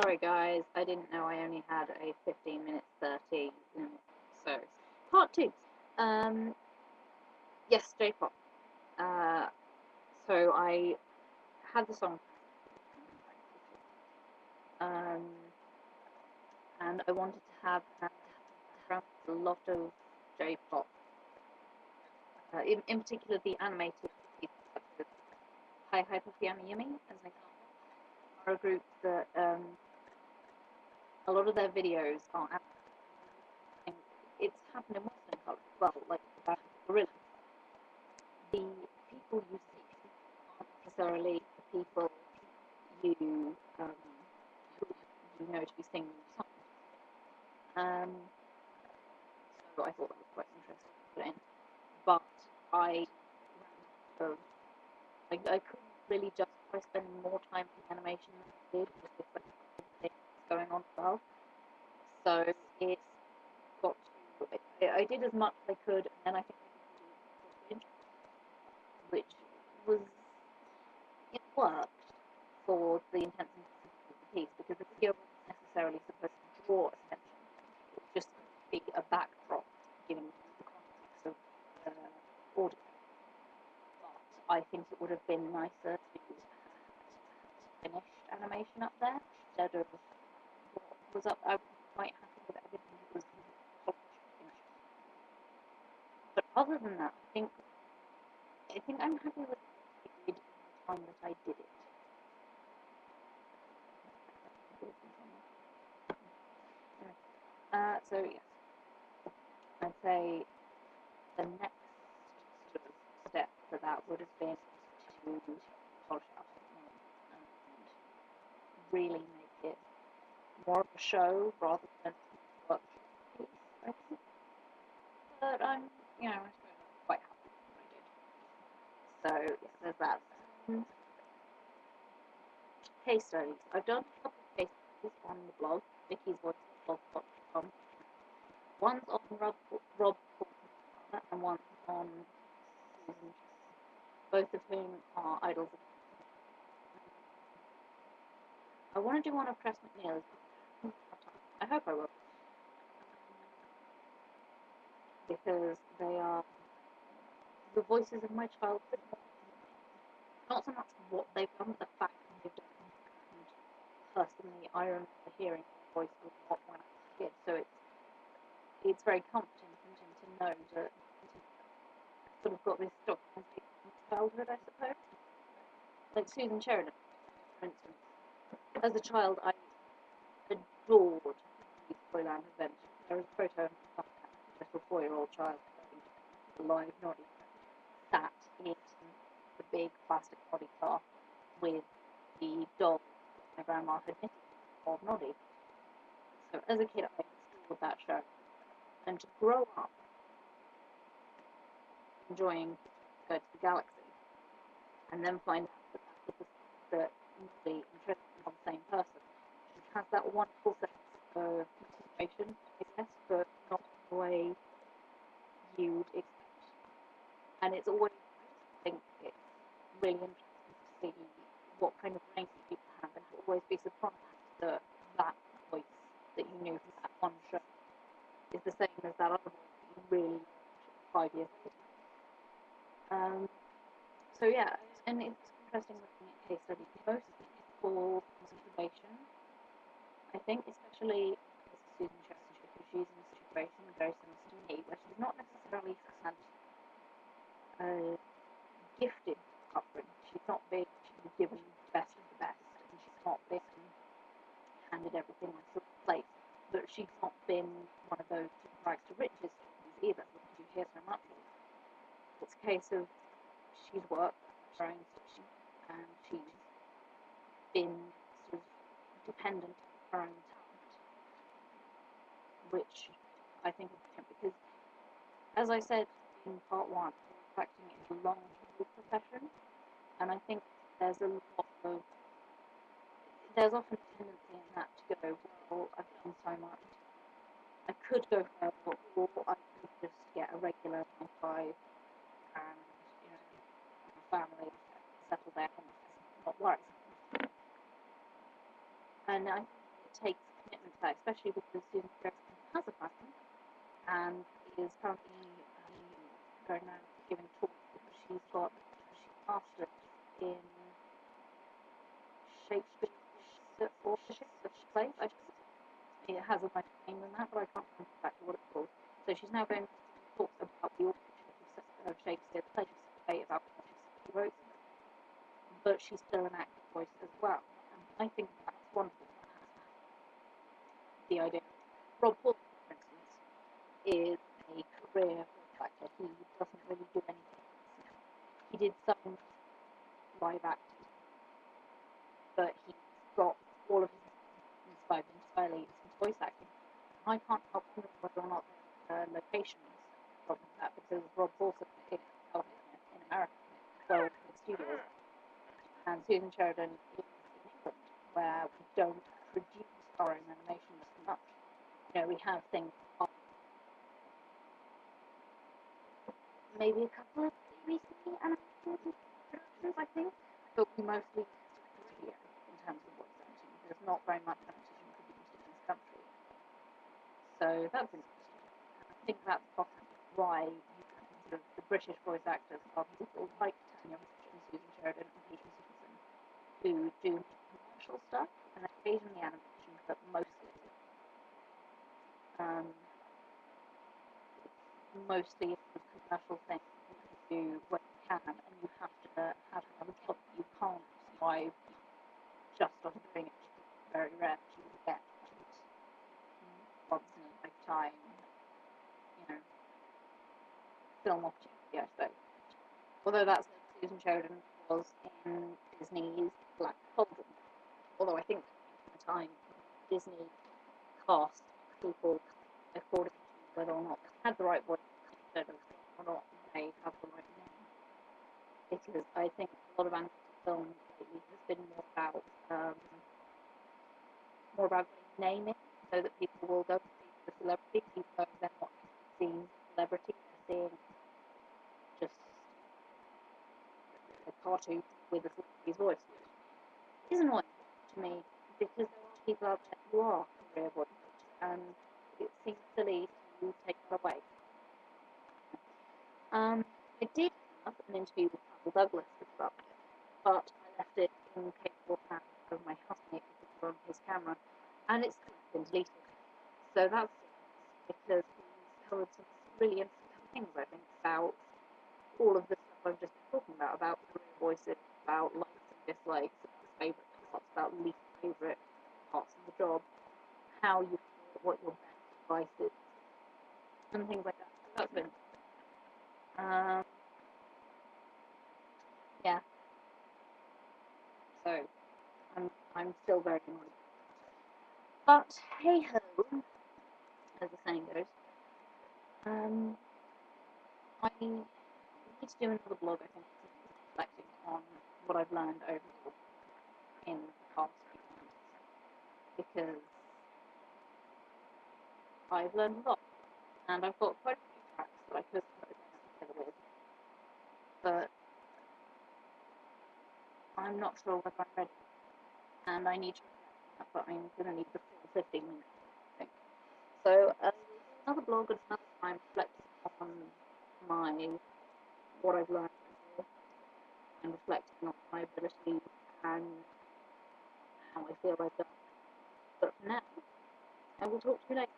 Sorry guys, I didn't know I only had a 15 minutes 30 limit. So, part two. Um, yes, J-pop. Uh, so I had the song, um, and I wanted to have a lot of J-pop, in particular the animated pieces, such as Hi Hi Puffy Yumi, as an example, are a group that a lot of their videos are animated. It's happened in Western culture as well, like the band Gorilla. The people you see aren't necessarily the people you who you know to be singing the song. Um, so I thought that was quite interesting to put in. But I ran out of I couldn't really justify spending more time in animation than I did with like things going on as well. So it's got to I did as much as I could, and then I think I did which was it worked for the intents and purposes of the piece because the video wasn't necessarily supposed to draw attention. It was just supposed to be a backdrop giving the context of the audio. But I think it would have been nicer to have finished animation up there instead of what was up. I was quite happy with everything that was polished. But other than that, I think I'm happy with what I did in the time that I did it. So yes, I'd say the next sort of step for that would have been to polish it up more and really make it more of a show rather than a workshop piece, I think. But I suppose I'm quite happy with what I did. So yes, there's that. Um, Case studies. I've done a couple of case studies on the blog, vickiesvoiceblog.com. One's on Rob and one's on Susan, both of whom are idols of. I want to do one of Cress McNeil's. I hope I will, because they are the voices of my childhood. Not so much what they've done, but the fact that they've done it. And personally, I remember hearing their voice a lot when I was a kid, so it's very comforting to know that I've sort of got this documentation from childhood, I suppose. Like Susan Sheridan, for instance. As a child, I adored these Boyland adventures. There is a photo of my little 4-year-old child, alive, not even, sat in the big plastic body car with the doll my grandma had knitted of Noddy. So as a kid, I adored that show. And to grow up enjoying Go to the Galaxy, and then find out that Noddy and Tristan are the same person, she has that wonderful sense of motivation, I guess, but not in the way you'd expect. And it's always, I think it's really interesting to see what kind of range people have, and to always be surprised that that voice that you knew from that one show is the same as that other voice that you really loved 5 years later. So yeah, and it's interesting looking at case studies, mostly for motivation. I think especially as Susan Sheridan, because she's in a situation very similar to me, where she's not necessarily had gifted upbringing. She's not been given the best of the best, and she's not been handed everything on a silver plate. But she's not been one of those rags to riches stories either, which you hear so much of. It's a case of she's worked her own station, and she's been sort of dependent on her own talent, which I think is different because, as I said in part one, acting is a long-haul profession, and I think there's a lot of there's often a tendency in that to go, well, I've done so much, I could go further, or I could just get a regular 9 to 5 and have a family, settle there, and not worry. And I think takes commitment to that, especially because Susan Sheridan has a husband and is currently going around giving talks because she's mastered in Shakespeare plays. It has a nice name than that, but I can't remember exactly what it's called. So she's now going to talk about the authorship of Shakespeare, the pleasure debate about what she wrote, but she's still an active voice as well. And I think that's wonderful. The idea of Rob Paul, for instance, is a career voice actor. He doesn't really do anything else. He did some live acting, but he's got all of his entirely into voice acting. I can't help wondering whether or not the locations problem with that, because Rob Paulson is in America, well, in studios, and Susan Sheridan is in England, where we don't produce our own animation as much. You know, we have things like maybe a couple of recently animated productions, I think, but we mostly studio in terms of voice acting. There's not very much animation produced in this country. So that's interesting. I think that's possibly why sort of the British voice actors are people like Tanya Rich and Susan Sheridan and Peter Stevenson, who do commercial stuff and occasionally animation, but mostly mostly a commercial thing you can do when you can, and you have to have another job. You can't survive just on doing it. It's very rare that you get once in a lifetime, film opportunity, I suppose. Although that's when Susan Sheridan was in Disney's Black Cauldron. Although I think at the time Disney cast people according to whether or not they had the right voice, whether or not they have the right name. Because I think a lot of animated film lately has been more about naming, so that people will go and see the celebrity, even though they're not seeing the celebrity, they're seeing just a cartoon with a celebrity's voice. It is annoying to me, because there are people out there who are career voices, and it seems silly to take that away. I did have an interview with Michael Douglas about it, but I left it in capable hands of my husband on his camera, and it's been deleted. So that's because he's covered some really interesting things, I think, about all of the stuff I've just been talking about career voices, about likes and dislikes, about favourite parts, about least favourite parts of the job, how you feel, what your best advice is, and things like that. So that's been yeah. So I'm still very annoyed. But hey ho, as the saying goes. I need to do another blog, I think, reflecting on what I've learned overall in the past few months, because I've learned a lot, and I've got quite a few tracks that I could put together with, but I'm not sure whether I'm ready, and I need to reflect on that, but I'm going to need the full 15 minutes, I think. So another blog at another time reflecting on what I've learned and reflecting on my abilities and how I feel I've done. But for now, I will talk to you later.